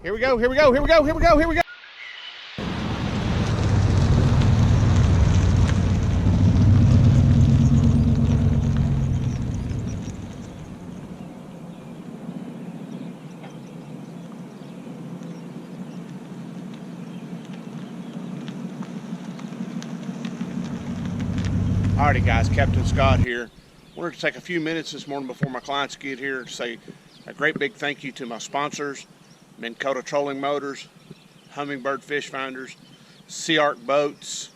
Here we go, here we go, here we go, here we go, here we go. Alrighty guys, Captain Scott here. Wanted to take a few minutes this morning before my clients get here to say a great big thank you to my sponsors, Minn Kota Trolling Motors, Hummingbird Fish Finders, SeaArk Boats,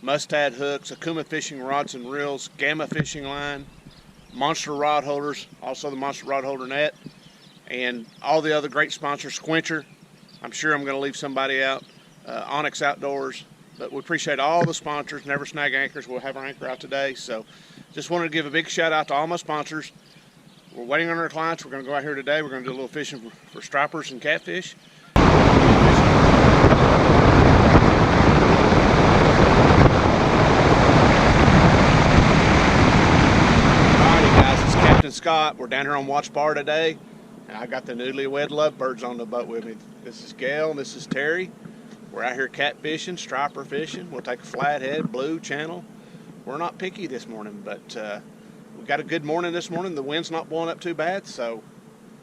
Mustad Hooks, Akuma Fishing Rods and Reels, Gamma Fishing Line, Monster Rod Holders, also the Monster Rod Holder Net, and all the other great sponsors, Squincher. I'm sure I'm going to leave somebody out, Onyx Outdoors. But we appreciate all the sponsors. Never Snag Anchors. We'll have our anchor out today. So just wanted to give a big shout out to all my sponsors. We're waiting on our clients. We're going to go out here today. We're going to do a little fishing for stripers and catfish. Alrighty guys, it's Captain Scott. We're down here on Watch Bar today. And I got the Newlywed Lovebirds on the boat with me. This is Gail and this is Terry. We're out here catfishing, striper fishing. We'll take a flathead, blue, channel. We're not picky this morning, but we got a good morning this morning. The wind's not blowing up too bad, so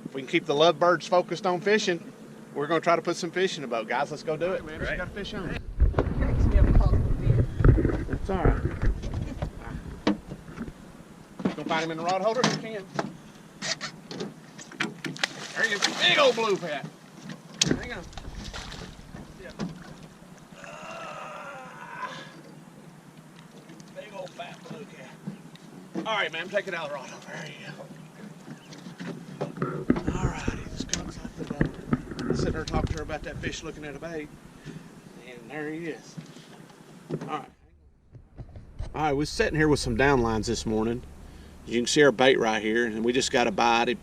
if we can keep the lovebirds focused on fishing, we're going to try to put some fish in the boat. Guys, let's go do it, man. Right. Got fish on. That's all right. Gonna find him in the rod holder if you can. There he is, big old blue pat. Hang on. Fat blue cat. All right, man, take it out of the rod over. There you go. All righty, just comes off the boat. I'm sitting there talking to her about that fish looking at a bait, and there he is. All right, we're sitting here with some downlines this morning. You can see our bait right here, and we just got a bite. He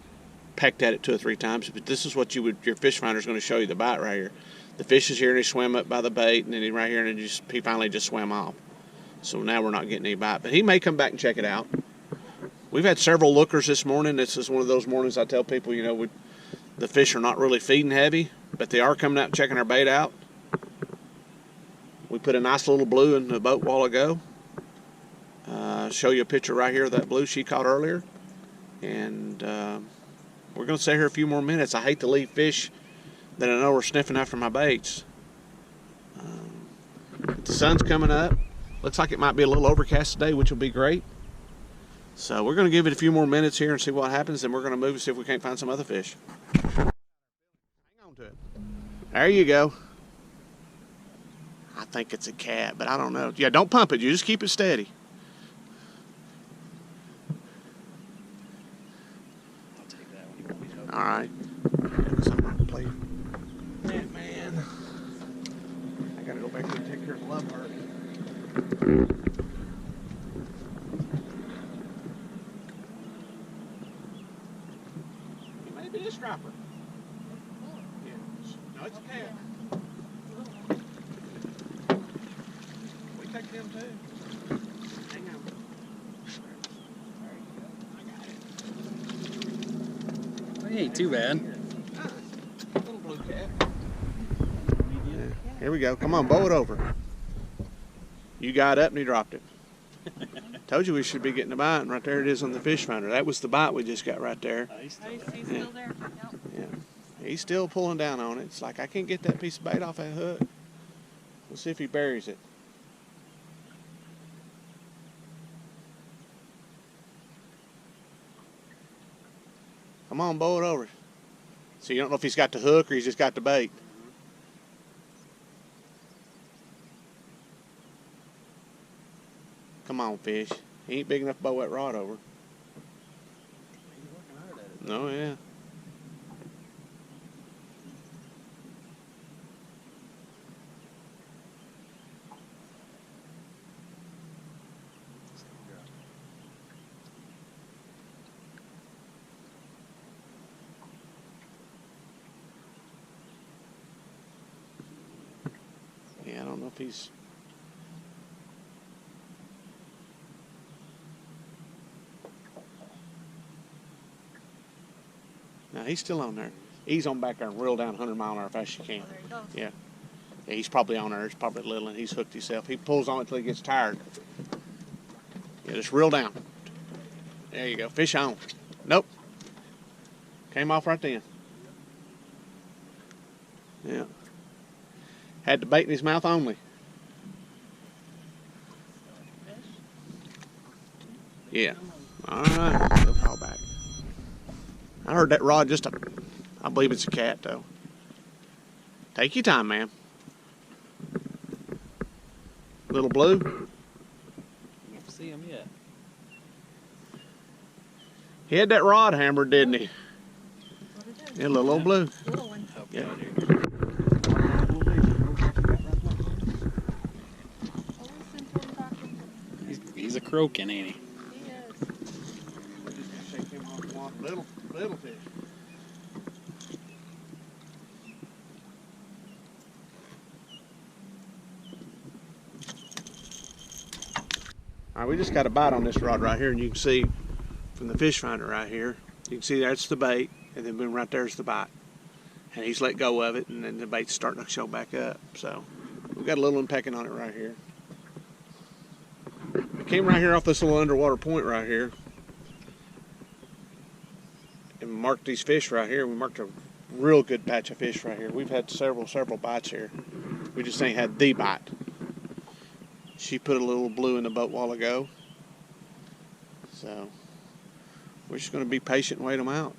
pecked at it 2 or 3 times, but this is what your fish finder is going to show you the bite right here. The fish is here, and he swam up by the bait, and then he right here, and he finally just swam off. So now we're not getting any bite, but he may come back and check it out. We've had several lookers this morning. This is one of those mornings I tell people, you know, the fish are not really feeding heavy, but they are coming out and checking our bait out. We put a nice little blue in the boat a while ago. Show you a picture right here of that blue she caught earlier. And we're going to stay here a few more minutes. I hate to leave fish that I know are sniffing after my baits. The sun's coming up. Looks like it might be a little overcast today, which will be great. So we're going to give it a few more minutes here and see what happens, and we're going to move and see if we can't find some other fish. Hang on to it. There you go. I think it's a cat, but I don't know. Yeah, don't pump it. You just keep it steady. I'll take that one. You want me to? All right. Man. I got to go back there and take care of the lovebird. Maybe a striper. Yeah. No, it's a cat. We take them too. Hang on. There you go. I got it. He ain't too bad. Little blue cat. Yeah. Here we go. Come on, bow it over. You got up and he dropped it. Told you we should be getting a bite, and right there it is on the fish finder. That was the bite we just got right there. He's still there? Yep. Yeah. He's still pulling down on it. It's like, I can't get that piece of bait off that hook. We'll see if he buries it. Come on, bow it over. So you don't know if he's got the hook or he's just got the bait. Come on, fish. He ain't big enough to bow that rod over. He's working hard at it. No, yeah. Yeah, I don't know if he's... No, he's still on there. Ease on back there and reel down 100 mile an hour fast as you can. Oh, there he goes. Yeah. Yeah, he's probably on there. He's probably little and he's hooked himself. He pulls on it until he gets tired. Yeah, just reel down. There you go. Fish on. Nope. Came off right then. Yeah. Had the bait in his mouth only. Yeah. All right. He'll call back. I heard that rod I believe it's a cat though. Take your time, man. Little blue. Don't see him yet. He had that rod hammered, didn't he? What it is? Yeah, little old blue. Little one. Help Yeah. you out here. Oh, listen to him talking. He's a croaking, ain't he? He is. We're just gonna shake him off one little fish. All right, we just got a bite on this rod right here, and you can see from the fish finder right here, you can see that's the bait, and then boom, right there's the bite. And he's let go of it, and then the bait's starting to show back up. So we've got a little one pecking on it right here. We came right here off this little underwater point right here, and marked these fish right here. We marked a real good patch of fish right here. We've had several bites here. We just ain't had the bite. She put a little blue in the boat a while ago. So we're just going to be patient and wait them out.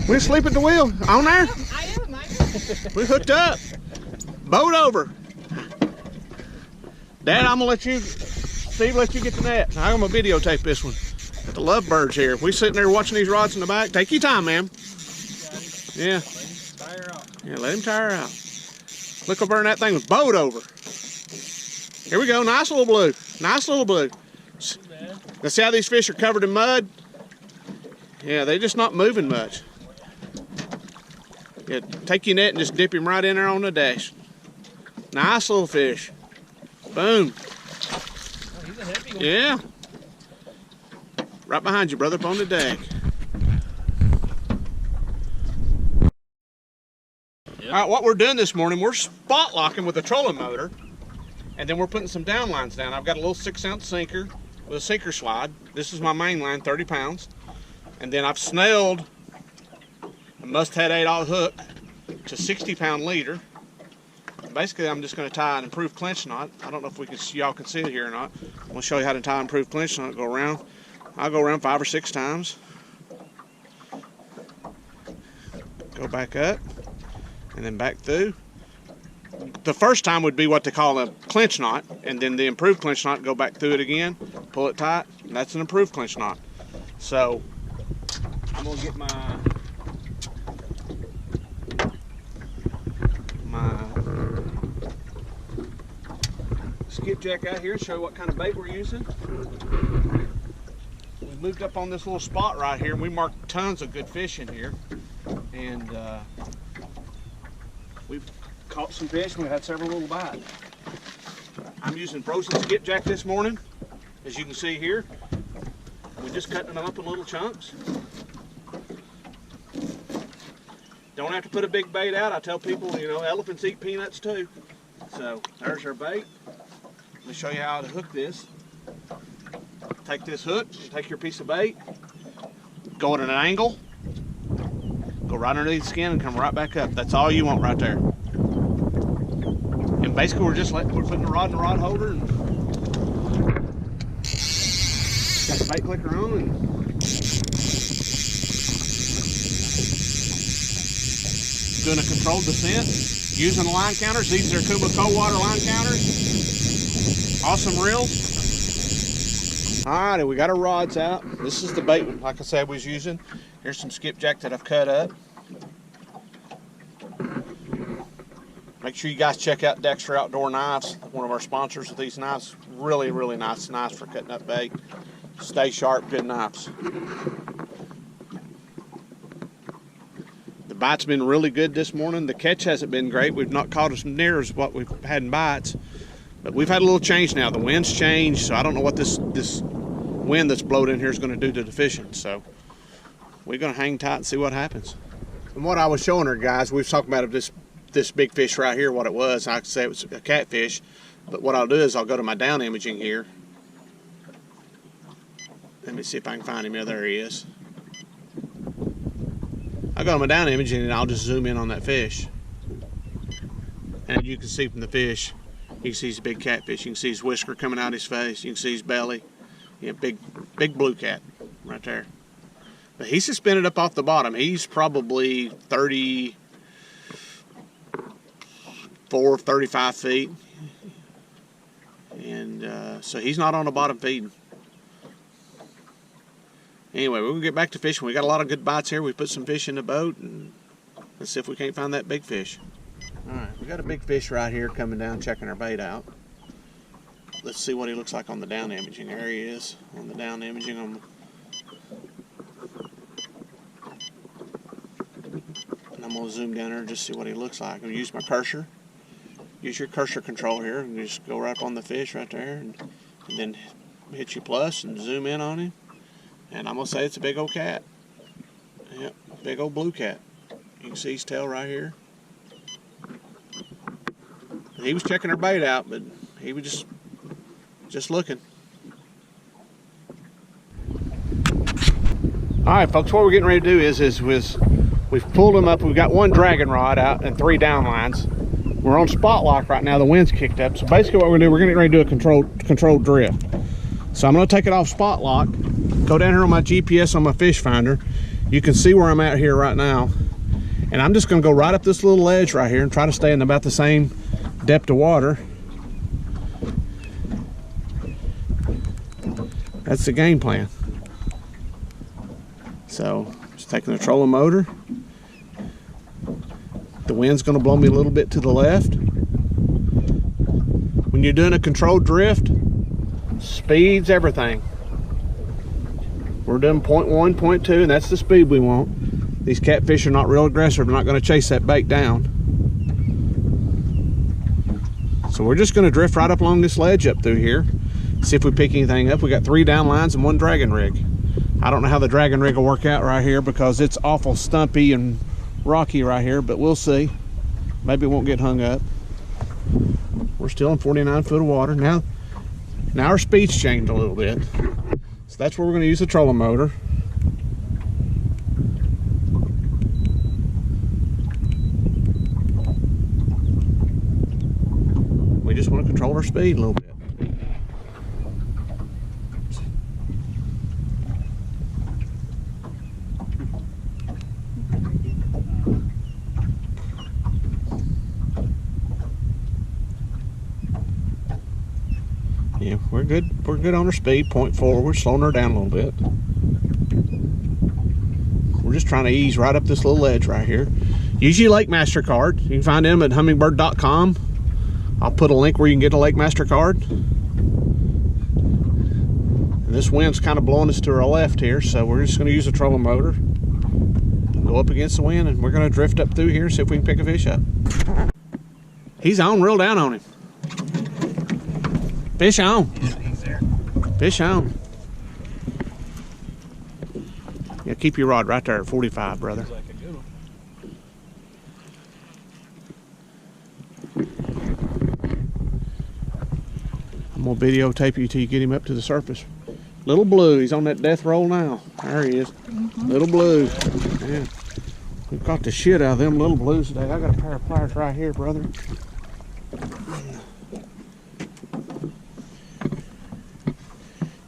We asleep at the wheel. On there? I am. We hooked up. Boat over. Dad, I'm going to let you, Steve, let you get the net. I'm going to videotape this one. Got the lovebirds here. We sitting there watching these rods in the back. Take your time, man. Yeah. Let him tire out. Yeah, let him tire out. Look over in that thing with boat over. Here we go. Nice little blue. Nice little blue. Let's see how these fish are covered in mud. Yeah, they're just not moving much. Yeah, take your net and just dip him right in there on the dash. Nice little fish. Boom. Oh, he's a heavy one. Yeah. Right behind you, brother, up on the deck. Yep. All right, what we're doing this morning, we're spot locking with a trolling motor, and then we're putting some down lines down. I've got a little 6-ounce sinker with a sinker slide. This is my main line, 30 pounds. And then I've snelled a Must-Head 8/0 hook to 60-pound leader. Basically, I'm just going to tie an improved clinch knot. I don't know if y'all can see it here or not. I'm going to show you how to tie an improved clinch knot. Go around. I'll go around 5 or 6 times. Go back up, and then back through. The first time would be what they call a clinch knot, and then the improved clinch knot, go back through it again, pull it tight, and that's an improved clinch knot. So I'm gonna get my skipjack out here and show you what kind of bait we're using. We moved up on this little spot right here, and we marked tons of good fish in here, and we've caught some fish, and we've had several little bites. I'm using frozen skipjack this morning, as you can see here. We're just cutting them up in little chunks. Don't have to put a big bait out. I tell people, you know, elephants eat peanuts too. So there's our bait. Let me show you how to hook this. Take this hook, take your piece of bait, go at an angle, go right underneath the skin and come right back up. That's all you want right there. And basically we're putting the rod in the rod holder and got the bait clicker on and doing a controlled descent using the line counters. These are Kuba cold water line counters. Awesome reels. Alrighty, we got our rods out. This is the bait, like I said, we was using. Here's some skipjack that I've cut up. Make sure you guys check out Dexter Outdoor Knives, one of our sponsors with these knives. Really, really nice knives for cutting up bait. Stay sharp, good knives. The bite's been really good this morning. The catch hasn't been great. We've not caught as near as what we've had in bites. But we've had a little change now. The wind's changed, so I don't know what this wind that's blowed in here is going to do to the fishing. So we're going to hang tight and see what happens. And what I was showing her, guys, we was talking about this big fish right here, what it was. I could say it was a catfish, but what I'll do is I'll go to my down imaging here. Let me see if I can find him. Yeah, there he is. I'll go to my down imaging and I'll just zoom in on that fish. And you can see from the fish, you can see he's a big catfish. You can see his whisker coming out his face. You can see his belly. Yeah, big blue cat right there. But he's suspended up off the bottom. He's probably 34, 35 feet. And so he's not on the bottom feeding. Anyway, we're going to get back to fishing. We got a lot of good bites here. We put some fish in the boat, and let's see if we can't find that big fish. All right, we got a big fish right here coming down, checking our bait out. Let's see what he looks like on the down imaging. There he is on the down imaging. And I'm going to zoom down there and just see what he looks like. I'm going to use my cursor. Use your cursor control here and just go right up on the fish right there, and then hit your plus and zoom in on him. And I'm going to say it's a big old cat. Yep, big old blue cat. You can see his tail right here. He was checking our bait out, but he was just looking. Alright folks, what we're getting ready to do is we've pulled him up. We've got one dragon rod out and 3 down lines. We're on spot lock right now. The wind's kicked up. So basically what we're going to do, we're getting ready to do a controlled drift. So I'm going to take it off spot lock, go down here on my GPS on my fish finder. You can see where I'm at here right now. And I'm just going to go right up this little ledge right here and try to stay in about the same depth of water. That's the game plan. So just taking the trolling motor. The wind's going to blow me a little bit to the left. When you're doing a controlled drift, speed's everything. We're doing 0.1, 0.2, and that's the speed we want. These catfish are not real aggressive. They're not going to chase that bait down. So we're just going to drift right up along this ledge up through here. See if we pick anything up. We got 3 down lines and 1 dragon rig. I don't know how the dragon rig will work out right here because it's awful stumpy and rocky right here, but we'll see. Maybe it won't get hung up. We're still in 49 foot of water. Now our speed's changed a little bit. So that's where we're going to use the trolling motor. We just want to control our speed a little bit. Yeah, we're good. We're good on our speed, 0.4. We're slowing her down a little bit. We're just trying to ease right up this little ledge right here. Use your Lake Master card. You can find them at hummingbird.com. I'll put a link where you can get a Lake Master card. And this wind's kind of blowing us to our left here, so we're just going to use a trolling motor. Go up against the wind, and we're going to drift up through here and see if we can pick a fish up. He's on, reel down on him. Fish on. Yeah, he's there. Fish on. Yeah, keep your rod right there at 45, brother. Looks like a good one. I'm gonna videotape you till you get him up to the surface. Little Blue, he's on that death roll now. There he is. Little Blue. Yeah. We've caught the shit out of them little blues today. I got a pair of pliers right here, brother.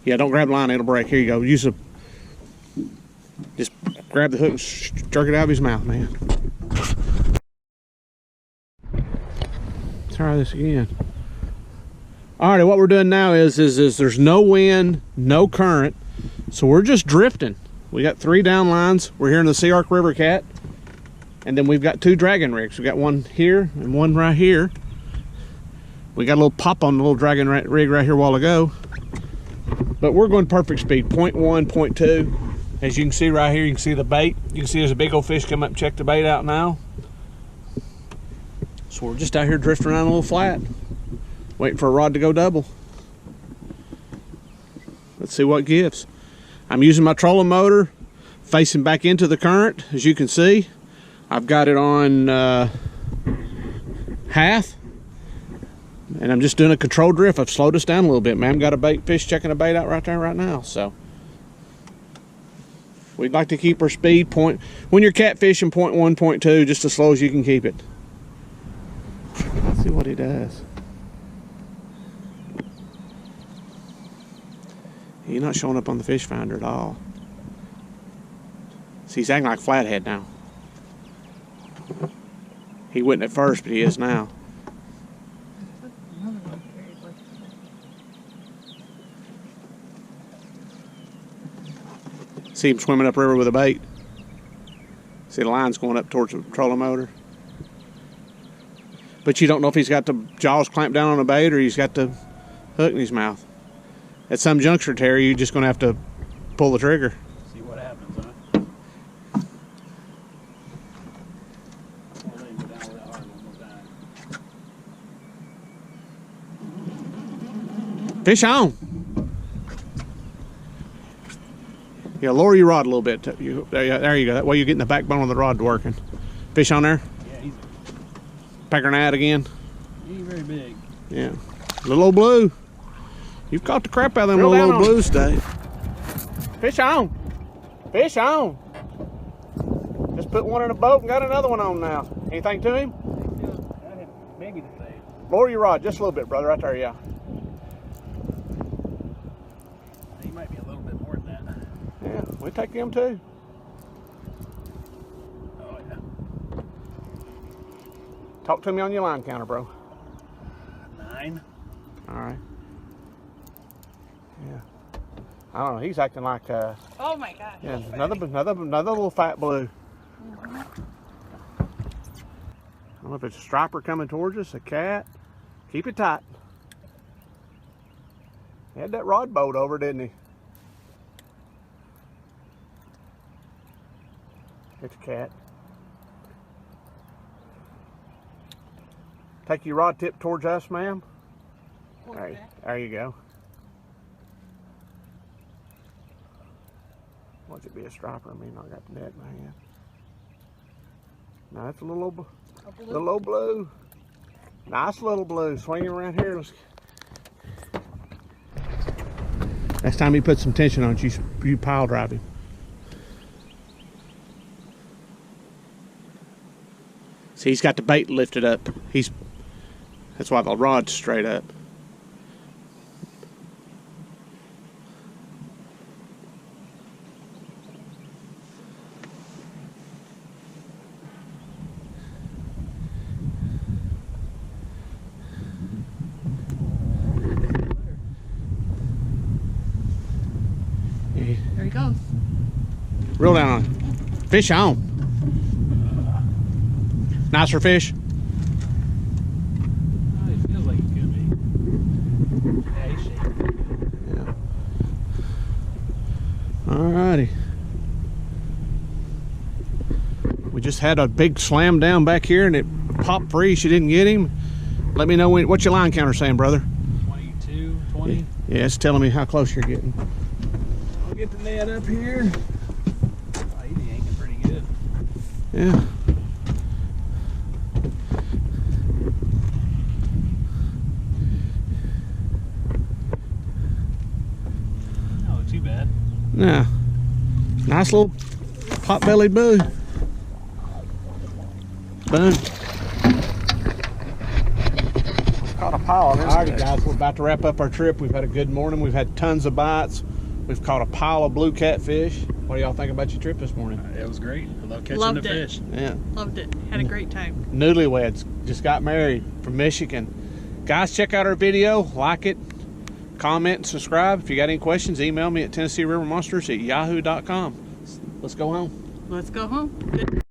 Yeah, don't grab the line, it'll break. Here you go. Just grab the hook and jerk it out of his mouth, man. Let's try this again. Alrighty, what we're doing now is there's no wind, no current, so we're just drifting. We got 3 down lines. We're here in the SeaArk River Cat, and then we've got 2 dragon rigs. We got one here and one right here. We got a little pop on the little dragon rig right here a while ago. But we're going perfect speed, 0.1, 0.2. As you can see right here, you can see the bait. You can see there's a big old fish come up and check the bait out now. So we're just out here drifting around a little flat, waiting for a rod to go double. Let's see what gives. I'm using my trolling motor, facing back into the current, as you can see. I've got it on half, and I'm just doing a control drift. I've slowed us down a little bit, man. Got a bait fish checking a bait out right there right now. So we'd like to keep our speed point when you're catfishing 0.1, 0.2, just as slow as you can keep it. Let's see what he does. He's not showing up on the fish finder at all. See, he's acting like flathead now. He wouldn't at first, but he is now. See him swimming upriver with a bait. See the line's going up towards the trolling motor. But you don't know if he's got the jaws clamped down on the bait or he's got the hook in his mouth. At some juncture, Terry, you're just going to have to pull the trigger. See what happens, huh? I'll let him go down with that hard one more time. Fish on. Yeah, lower your rod a little bit. There you go. That way you're getting the backbone of the rod working. Fish on there. Yeah, he's Pecker and ad again. he ain't very big. Yeah. Little old blue. You've caught the crap out of them Reel little down old on blues, Dave. Fish on. Fish on. Just put one in a boat and got another one on now. Anything to him? Maybe the same. Lower your rod just a little bit, brother. Right there, yeah. He might be a little bit more than that. Yeah, we take them too. Oh yeah. Talk to me on your line counter, bro. 9. All right. Yeah. I don't know. He's acting like Oh my gosh. yeah, another little fat blue. I don't know if it's a striper coming towards us, a cat. Keep it tight. He had that rod boat over, didn't he? It's a cat. Take your rod tip towards us, ma'am. There you go. Watch it be a striper. I mean, I got the net in my hand. No, that's a little old blue. Nice little blue. Swing around here. Next time you put some tension on it, you pile drive him. See, he's got the bait lifted up. That's why the rod's straight up. There he goes. Reel down on it. Fish on. Nicer fish. Oh, he feels like he could be. Yeah, he's shaking. Yeah. Alrighty. We just had a big slam down back here and it popped free. She didn't get him. Let me know what's your line counter saying, brother? 22, 20. Yeah, it's telling me how close you're getting. I'll get the net up here. Oh, he's yanking pretty good. Yeah. Not too bad. Yeah. Nice little pot-bellied boo. Boom. Caught a pile of this. Alrighty, guys, we're about to wrap up our trip. We've had a good morning. We've had tons of bites. We've caught a pile of blue catfish. What do y'all think about your trip this morning? It was great. I love catching Loved the it. fish. Yeah. Loved it. Had a great time. Newlyweds just got married from Michigan. Guys, check out our video, like it, comment, and subscribe. If you got any questions, email me at TennesseeRiverMonsters@yahoo.com. Let's go home. Let's go home. Good.